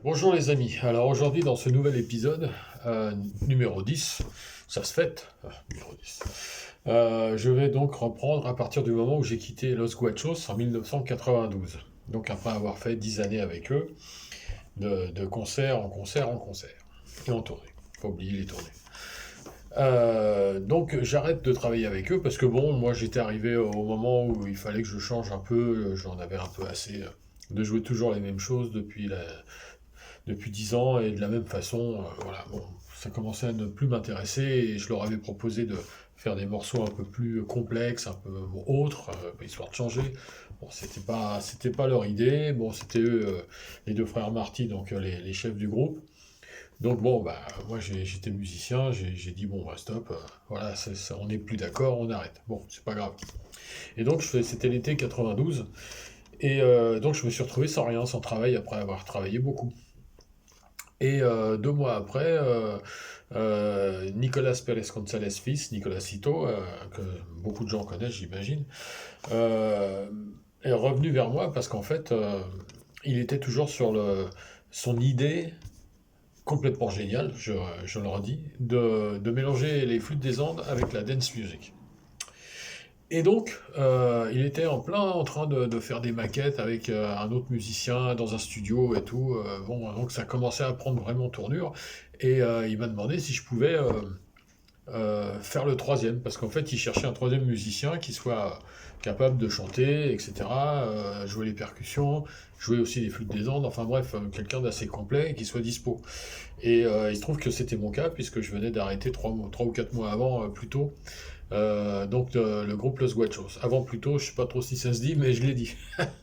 Bonjour les amis, alors aujourd'hui dans ce nouvel épisode, numéro 10, ça se fête, numéro 10, je vais donc reprendre à partir du moment où j'ai quitté Los Guachos en 1992. Donc après avoir fait 10 années avec eux, de concert en concert en concert, et en tournée, faut oublier les tournées. Donc j'arrête de travailler avec eux parce que bon, moi j'étais arrivé au moment où il fallait que je change un peu, j'en avais un peu assez de jouer toujours les mêmes choses depuis 10 ans et de la même façon, voilà, bon, ça commençait à ne plus m'intéresser et je leur avais proposé de faire des morceaux un peu plus complexes, un peu autres, histoire de changer. Bon, c'était pas leur idée. Bon, c'était eux, les deux frères Marty, donc les chefs du groupe. Donc bon, bah, moi j'étais musicien, j'ai dit bon, bah, stop, voilà, on n'est plus d'accord, on arrête. Bon, c'est pas grave. Et donc c'était l'été 92, et donc je me suis retrouvé sans rien, sans travail après avoir travaillé beaucoup. Et 2 mois après, Nicolas Pérez González fils, Nicolas Cito, que beaucoup de gens connaissent, j'imagine, euh, est revenu vers moi parce qu'en fait, il était toujours sur son idée complètement géniale, je le redis, de mélanger les flûtes des Andes avec la dance music. Et donc, il était en plein en train de faire des maquettes avec un autre musicien dans un studio et tout. Bon, donc ça commençait à prendre vraiment tournure. Et il m'a demandé si je pouvais faire le troisième, parce qu'en fait, il cherchait un troisième musicien qui soit capable de chanter, etc., jouer les percussions, jouer aussi les flûtes des Andes, enfin bref, quelqu'un d'assez complet et qui soit dispo. Et il se trouve que c'était mon cas, puisque je venais d'arrêter 3 ou 4 mois avant, plus tôt, donc le groupe Los Guachos. Avant plutôt, je sais pas trop si ça se dit, mais je l'ai dit.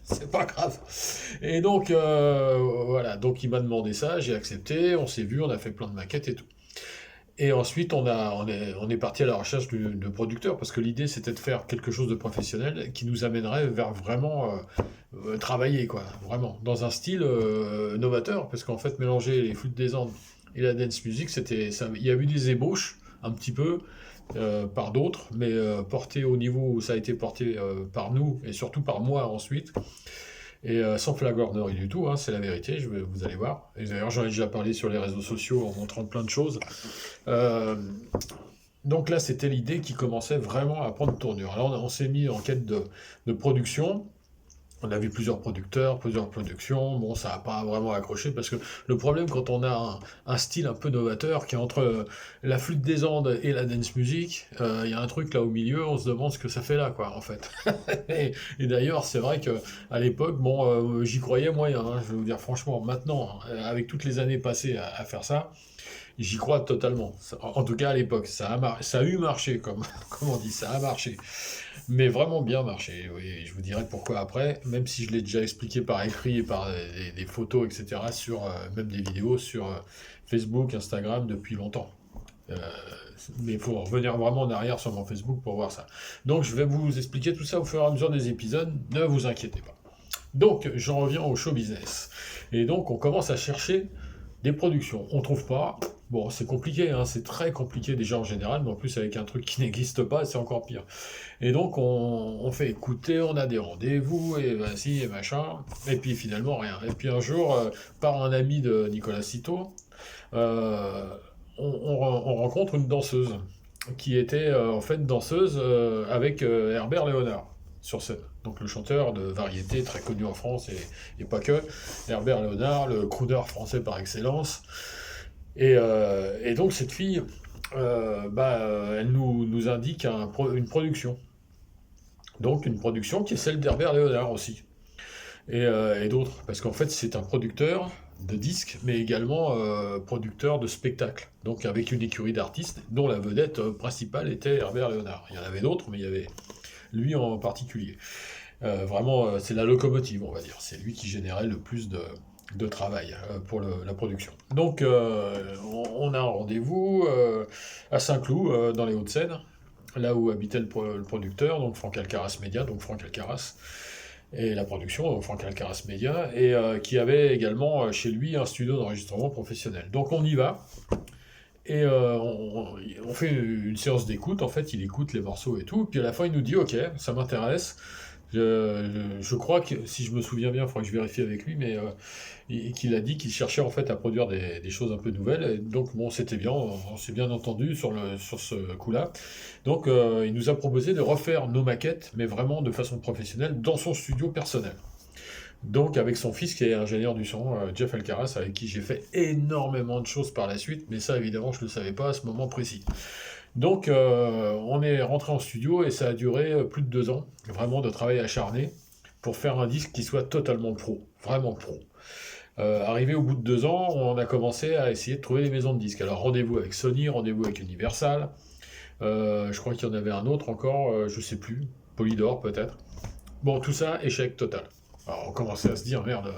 C'est pas grave. Et donc voilà, donc il m'a demandé ça, j'ai accepté, on s'est vu, on a fait plein de maquettes et tout. Et ensuite, on est parti à la recherche de producteurs, parce que l'idée c'était de faire quelque chose de professionnel qui nous amènerait vers vraiment travailler, quoi, vraiment, dans un style novateur, parce qu'en fait, mélanger les flûtes des Andes et la dance music, il y a eu des ébauches, un petit peu, par d'autres, mais porté au niveau où ça a été porté par nous, et surtout par moi ensuite, et sans flagornerie du tout, hein, c'est la vérité, vous allez voir. Et d'ailleurs, j'en ai déjà parlé sur les réseaux sociaux en montrant plein de choses. Euh, donc là, c'était l'idée qui commençait vraiment à prendre tournure. Alors on s'est mis en quête de production. On a vu plusieurs producteurs, plusieurs productions. Bon, ça n'a pas vraiment accroché parce que le problème quand on a un style un peu novateur qui est entre la flûte des Andes et la dance music, il y a un truc là au milieu, on se demande ce que ça fait là, quoi, en fait. Et d'ailleurs, c'est vrai que à l'époque, bon, j'y croyais moyen, hein, je vais vous dire franchement. Maintenant, avec toutes les années passées à faire ça, j'y crois totalement. En tout cas, à l'époque, ça a eu marché, comme on dit, ça a marché. Mais vraiment bien marché, oui. Je vous dirai pourquoi après, même si je l'ai déjà expliqué par écrit et par des photos, etc., même des vidéos sur Facebook, Instagram depuis longtemps. Euh, mais il faut revenir vraiment en arrière sur mon Facebook pour voir ça. Donc je vais vous expliquer tout ça au fur et à mesure des épisodes, ne vous inquiétez pas. Donc j'en reviens au show business. Et donc on commence à chercher des productions. On trouve pas. Bon, c'est compliqué, hein, c'est très compliqué déjà en général, mais en plus avec un truc qui n'existe pas, c'est encore pire. Et donc on fait écouter, on a des rendez-vous, et voici, et machin, et puis finalement rien. Et puis un jour, par un ami de Nicolas Cito, euh, on rencontre une danseuse, qui était en fait danseuse avec Herbert Léonard sur scène. Donc le chanteur de variété très connu en France et pas que, Herbert Léonard, le crooner français par excellence. Et donc cette fille, elle nous indique une production. Donc une production qui est celle d'Herbert Léonard aussi. Et d'autres. Parce qu'en fait c'est un producteur de disques, mais également producteur de spectacles. Donc avec une écurie d'artistes dont la vedette principale était Herbert Léonard. Il y en avait d'autres, mais il y avait lui en particulier. Vraiment, c'est la locomotive, on va dire. C'est lui qui générait le plus de travail pour la production. Donc, on a un rendez-vous à Saint-Cloud, dans les Hauts-de-Seine, là où habitait le producteur, donc Franck Alcaraz Media, donc Franck Alcaraz, et la production, donc Franck Alcaraz Media, et qui avait également chez lui un studio d'enregistrement professionnel. Donc, on y va. Et on fait une séance d'écoute, en fait, il écoute les morceaux et tout, puis à la fin il nous dit ok, ça m'intéresse, Je crois que, si je me souviens bien, il faudra que je vérifie avec lui, mais qu'il a dit qu'il cherchait en fait à produire des choses un peu nouvelles. Et donc bon, c'était bien, on s'est bien entendu sur ce coup-là. Donc il nous a proposé de refaire nos maquettes, mais vraiment de façon professionnelle, dans son studio personnel. Donc avec son fils qui est ingénieur du son, Jeff Alcaraz, avec qui j'ai fait énormément de choses par la suite, mais ça évidemment je ne le savais pas à ce moment précis. Donc on est rentré en studio et ça a duré plus de 2 ans, vraiment de travail acharné, pour faire un disque qui soit totalement pro, vraiment pro. Arrivé au bout de 2 ans, on a commencé à essayer de trouver des maisons de disques. Alors rendez-vous avec Sony, rendez-vous avec Universal, je crois qu'il y en avait un autre encore, je sais plus, Polydor peut-être. Bon, tout ça, échec total. Alors on commençait à se dire, merde,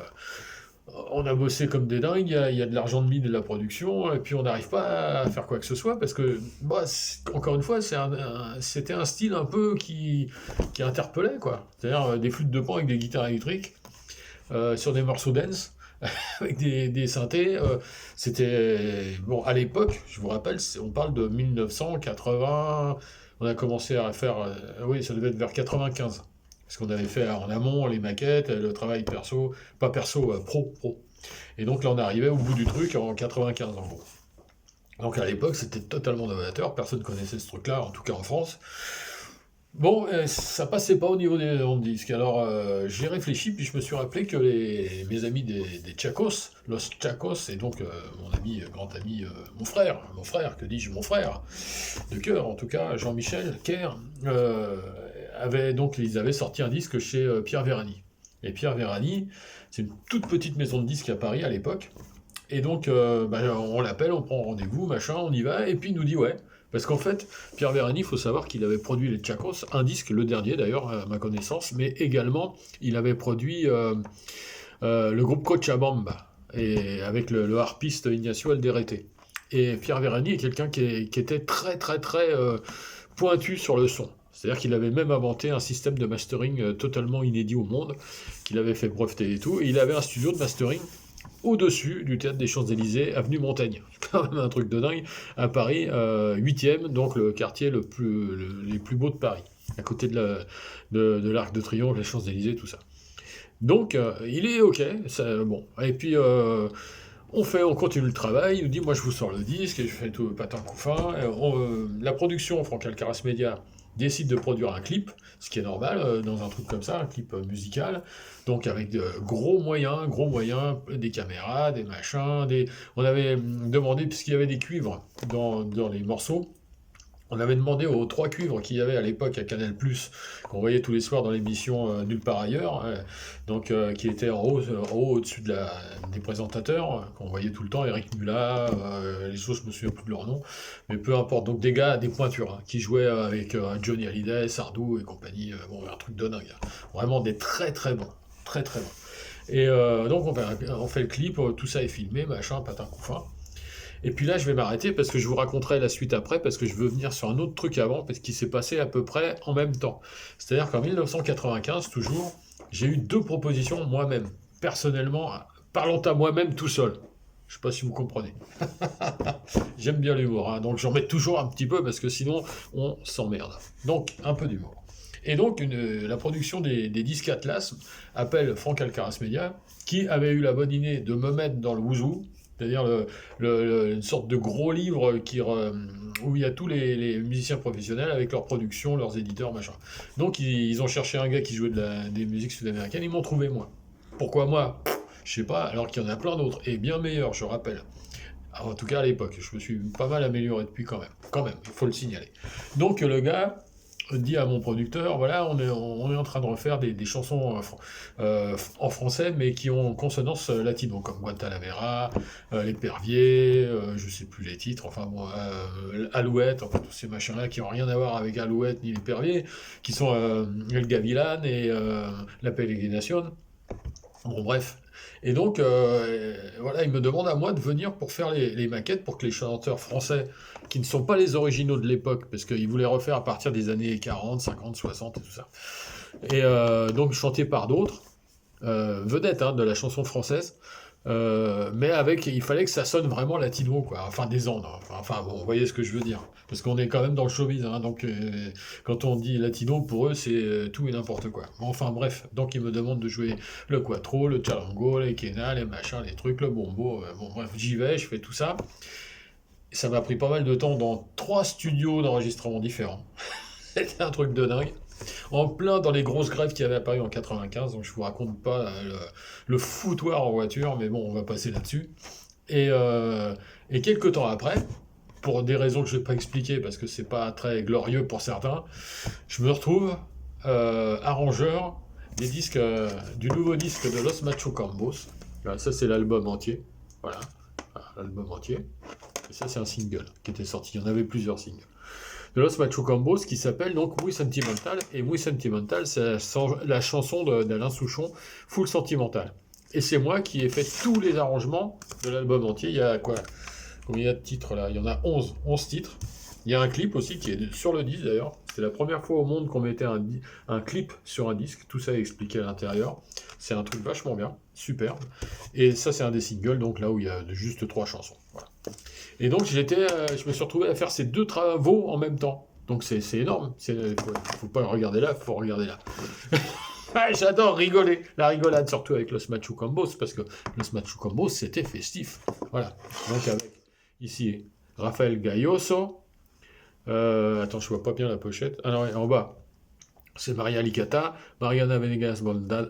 on a bossé comme des dingues, il y a de l'argent de mis de la production, et puis on n'arrive pas à faire quoi que ce soit, parce que, bah, encore une fois, c'était un style un peu qui interpellait, quoi. C'est-à-dire des flûtes de pan avec des guitares électriques, sur des morceaux dance, avec des synthés. C'était... Bon, à l'époque, je vous rappelle, on parle de 1980, on a commencé à faire... oui, ça devait être vers 95. Parce qu'on avait fait en amont les maquettes, le travail perso, pas perso, pro. Et donc là, on arrivait au bout du truc en 95, en gros. Donc à l'époque, c'était totalement novateur, personne ne connaissait ce truc-là, en tout cas en France. Bon, ça passait pas au niveau des maisons de disques. Alors j'ai réfléchi, puis je me suis rappelé que mes amis des Chacos, Los Chacos, et donc mon ami, grand ami, mon frère, que dis-je, mon frère, de cœur en tout cas, Jean-Michel Kerr, ils avaient sorti un disque chez Pierre Vérani. Et Pierre Vérani, c'est une toute petite maison de disques à Paris à l'époque. Et donc, on l'appelle, on prend rendez-vous, machin, on y va, et puis il nous dit ouais. Parce qu'en fait, Pierre Vérani, il faut savoir qu'il avait produit les Chacos, un disque, le dernier d'ailleurs, à ma connaissance, mais également, il avait produit le groupe Cochabamba, et avec le harpiste Ignacio Alderete. Et Pierre Vérani est quelqu'un qui était très, très, très pointu sur le son. C'est-à-dire qu'il avait même inventé un système de mastering totalement inédit au monde, qu'il avait fait breveter et tout, et il avait un studio de mastering au-dessus du théâtre des Champs-Élysées, avenue Montaigne. C'est quand même un truc de dingue, à Paris, 8e, donc le quartier les plus beaux de Paris, à côté de l'Arc de Triomphe, les Champs-Élysées, tout ça. Donc, il est OK, bon. Et puis, on continue le travail, il nous dit, moi je vous sors le disque, et je fais tout patin couffin. La production, Franck Alcaraz Media, décide de produire un clip, ce qui est normal dans un truc comme ça, un clip musical, donc avec de gros moyens, des caméras, des machins, on avait demandé, puisqu'il y avait des cuivres dans les morceaux, on avait demandé aux 3 cuivres qu'il y avait à l'époque à Canal+, qu'on voyait tous les soirs dans l'émission Nulle part ailleurs, qui était en haut au-dessus des présentateurs, qu'on voyait tout le temps, Eric Mulat, les autres, je me souviens plus de leur nom, mais peu importe, donc des gars, des pointures, qui jouaient avec Johnny Hallyday, Sardou et compagnie, bon, un truc de dingue, vraiment des très très bons, très très bons. Et donc on fait le clip, tout ça est filmé, machin, patin couffin. Et puis là, je vais m'arrêter parce que je vous raconterai la suite après, parce que je veux venir sur un autre truc avant, parce qu'il s'est passé à peu près en même temps. C'est-à-dire qu'en 1995, toujours, j'ai eu 2 propositions moi-même, personnellement, parlant à moi-même tout seul. Je sais pas si vous comprenez. J'aime bien l'humour, hein, donc j'en mets toujours un petit peu, parce que sinon, on s'emmerde. Donc, un peu d'humour. Et donc, la production des disques Atlas appelle Franck Alcaraz Media, qui avait eu la bonne idée de me mettre dans le Wouzou, c'est-à-dire une sorte de gros livre où il y a tous les musiciens professionnels avec leurs productions, leurs éditeurs, machin. Donc ils ont cherché un gars qui jouait des musiques sud-américaines, ils m'ont trouvé moi. Pourquoi moi? Je sais pas, alors qu'il y en a plein d'autres, et bien meilleurs, je rappelle. En tout cas à l'époque, je me suis pas mal amélioré depuis quand même, il faut le signaler. Donc le gars dit à mon producteur, voilà, on est en train de refaire des chansons en français, mais qui ont consonance latino, comme Guantanamera, L'Épervier, je sais plus les titres, enfin bon, Alouette, enfin tous ces machins-là qui n'ont rien à voir avec Alouette ni L'Épervier, qui sont El Gavilan et La Peregrinación. Bon, bref. Et donc, voilà, il me demande à moi de venir pour faire les maquettes pour que les chanteurs français, qui ne sont pas les originaux de l'époque, parce qu'ils voulaient refaire à partir des années 40, 50, 60 et tout ça, et donc chantés par d'autres, vedettes de la chanson française, mais il fallait que ça sonne vraiment latino, quoi. Enfin, des Andes, hein. Enfin, bon, vous voyez ce que je veux dire. Parce qu'on est quand même dans le showbiz, hein, donc quand on dit latino, pour eux, c'est tout et n'importe quoi. Enfin, bref, donc ils me demandent de jouer le quattro, le charango, les quena, les machins, les trucs, le bombo. Bon, bref, j'y vais, je fais tout ça. Ça m'a pris pas mal de temps dans 3 studios d'enregistrement différents. C'était un truc de dingue. En plein dans les grosses grèves qu'il y avait à Paris en 95, donc je vous raconte pas le foutoir en voiture, mais bon, on va passer là-dessus. Et, euh, et quelques temps après, pour des raisons que je ne vais pas expliquer parce que c'est pas très glorieux pour certains, je me retrouve arrangeur des disques, du nouveau disque de Los Machucambos. Voilà, ça c'est l'album entier. Voilà, l'album entier. Et ça c'est un single qui était sorti. Il y en avait plusieurs singles de Los Machucambos qui s'appelle donc Muy Sentimental. Et Muy Sentimental, c'est la chanson d'Alain Souchon, Full Sentimental. Et c'est moi qui ai fait tous les arrangements de l'album entier. Il y a quoi? Combien il y a de titres là? Il y en a 11 titres. Il y a un clip aussi qui est sur le disque d'ailleurs. C'est la première fois au monde qu'on mettait un clip sur un disque. Tout ça est expliqué à l'intérieur. C'est un truc vachement bien, superbe. Et ça, c'est un des singles, donc là où il y a juste 3 chansons. Voilà. Et donc je me suis retrouvé à faire ces 2 travaux en même temps. Donc c'est énorme. Faut pas regarder là, faut regarder là. J'adore rigoler. La rigolade, surtout avec Los Machucambos, parce que Los Machucambos, c'était festif. Voilà. Donc avec, ici, Rafael Gayoso. Attends, je vois pas bien la pochette. Ah non, en bas, c'est Maria Licata, Mariana Venegas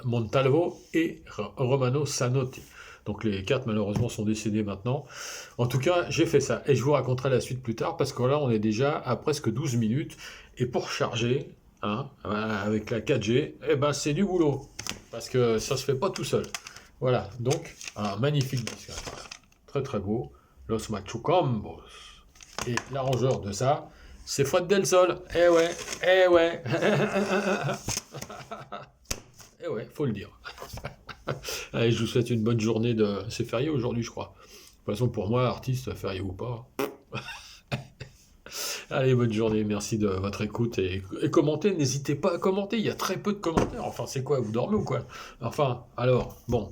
Montalvo et Romano Sanotti. Donc les 4 malheureusement sont décédés maintenant. En tout cas, j'ai fait ça. Et je vous raconterai la suite plus tard, parce que là, on est déjà à presque 12 minutes. Et pour charger, hein, avec la 4G, eh ben, c'est du boulot. Parce que ça se fait pas tout seul. Voilà, donc un magnifique disque. Voilà. Très très beau. Los Machucambos. Et l'arrangeur de ça, c'est Fred Del Sol. Eh ouais, eh ouais. Eh ouais, faut le dire. Allez, je vous souhaite une bonne journée de... C'est férié aujourd'hui, je crois. De toute façon, pour moi, artiste, férié ou pas. Allez, bonne journée, merci de votre écoute. Et commentez, n'hésitez pas à commenter, il y a très peu de commentaires. Enfin, c'est quoi, vous dormez ou quoi? Enfin, alors, bon...